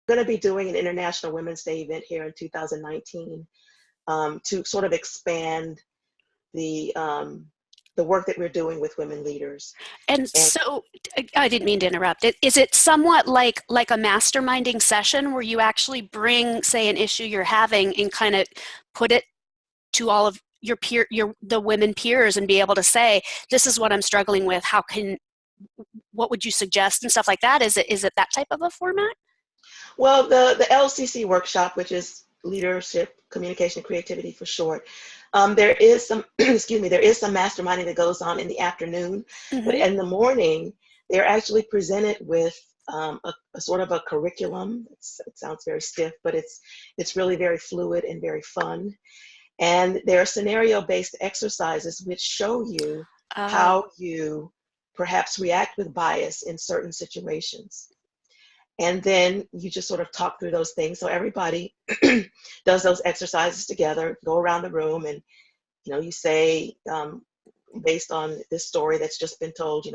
going to be doing an International Women's Day event here in 2019 to sort of expand the work that we're doing with women leaders. And so, I didn't mean to interrupt. Is it somewhat like a masterminding session where you actually bring, say, an issue you're having and kind of put it to all of the women peers and be able to say, this is what I'm struggling with. What would you suggest and stuff like that? Is it that type of a format? Well, the LCC workshop, which is Leadership, Communication, Creativity for short, there is some, excuse me, there is some masterminding that goes on in the afternoon, but in the morning, they're actually presented with a sort of a curriculum. It sounds very stiff, but it's really very fluid and very fun. And there are scenario-based exercises which show you how you perhaps react with bias in certain situations. And then you just sort of talk through those things. So everybody does those exercises together, go around the room, and you say, based on this story that's just been told,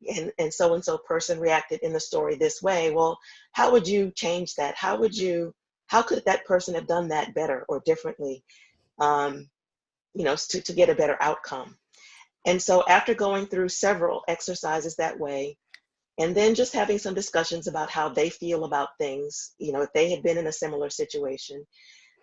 and so person reacted in the story this way. Well, how would you change that? How could that person have done that better or differently, to get a better outcome? And so after going through several exercises that way, and then just having some discussions about how they feel about things, if they had been in a similar situation,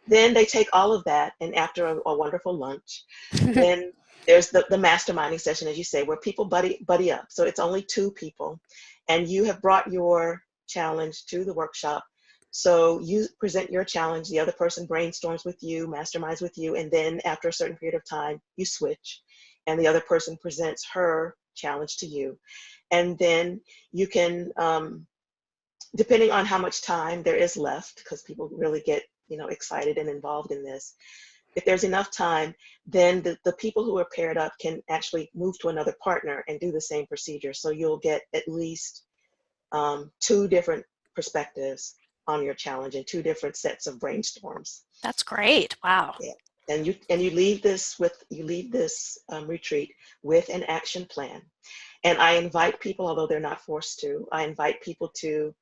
then they take all of that, and after a wonderful lunch, then there's the masterminding session, as you say, where people buddy up. So it's only 2 people, and you have brought your challenge to the workshop. So you present your challenge, the other person brainstorms with you, masterminds with you, and then after a certain period of time, you switch, and the other person presents her challenge to you. And then you can, depending on how much time there is left, because people really get excited and involved in this, if there's enough time, then the people who are paired up can actually move to another partner and do the same procedure. So you'll get at least 2 different perspectives on your challenge and 2 different sets of brainstorms. That's great. Wow. Yeah. And you leave this retreat with an action plan. And I invite people, although they're not forced to, I invite people to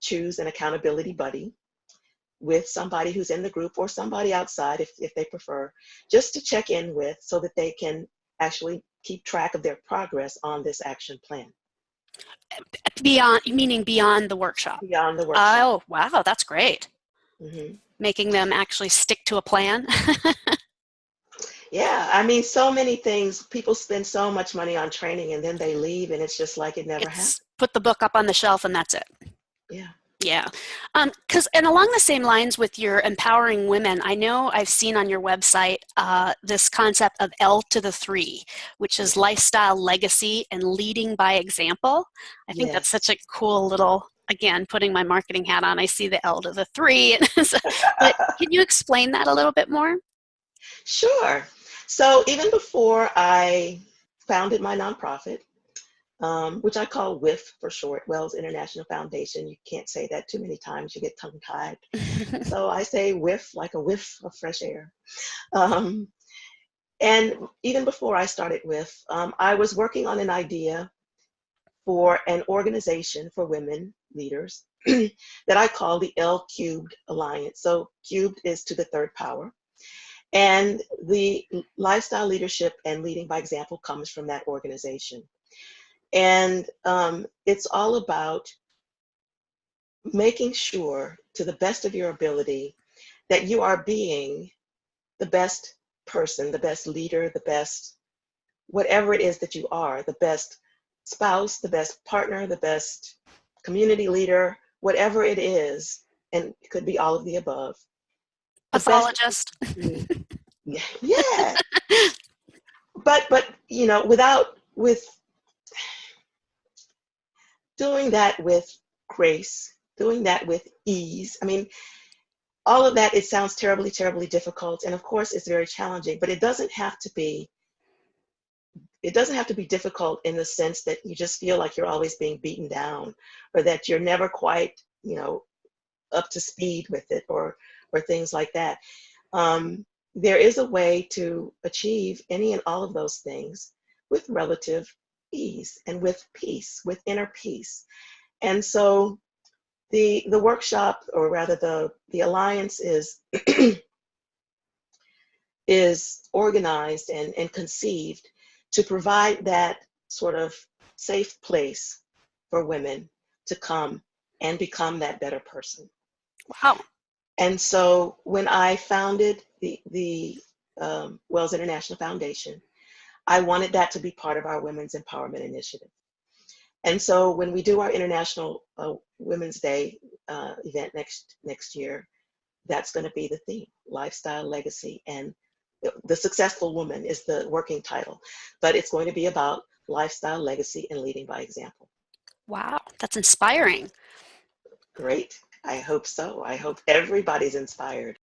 choose an accountability buddy with somebody who's in the group or somebody outside if they prefer, just to check in with, so that they can actually keep track of their progress on this action plan. Beyond the workshop? Beyond the workshop. Oh, wow, that's great. Making them actually stick to a plan. Yeah, I mean, so many things, people spend so much money on training and then they leave and it's just like it never happened. Put the book up on the shelf and that's it. Yeah. Yeah. And along the same lines with your empowering women, I know I've seen on your website this concept of L to the 3, which is lifestyle, legacy, and leading by example. I think that's such a cool little, again, putting my marketing hat on, I see the L to the 3. But can you explain that a little bit more? Sure. So even before I founded my nonprofit, which I call WIF for short, Wells International Foundation. You can't say that too many times, you get tongue-tied. So I say WIF, like a whiff of fresh air. And even before I started WIF, I was working on an idea for an organization for women leaders that I call the L Cubed Alliance. So cubed is to the 3rd power. And the lifestyle leadership and leading by example comes from that organization. And it's all about making sure, to the best of your ability, that you are being the best person, the best leader, the best, whatever it is that you are, the best spouse, the best partner, the best community leader, whatever it is, and it could be all of the above. Pathologist. Yeah. But with doing that with grace, doing that with ease. I mean, all of that, it sounds terribly, terribly difficult. And of course, it's very challenging, but it doesn't have to be difficult in the sense that you just feel like you're always being beaten down, or that you're never quite, up to speed with it, or things like that. There is a way to achieve any and all of those things with relative ease and with peace, with inner peace. And so The workshop, or rather the alliance, is organized and conceived to provide that sort of safe place for women to come and become that better person. Wow. And so when I founded the Wells International Foundation, I wanted that to be part of our Women's Empowerment Initiative. And so when we do our International Women's Day event next year, that's going to be the theme: lifestyle, legacy, and the successful woman is the working title, but it's going to be about lifestyle, legacy, and leading by example. Wow, that's inspiring. Great. I hope so. I hope everybody's inspired.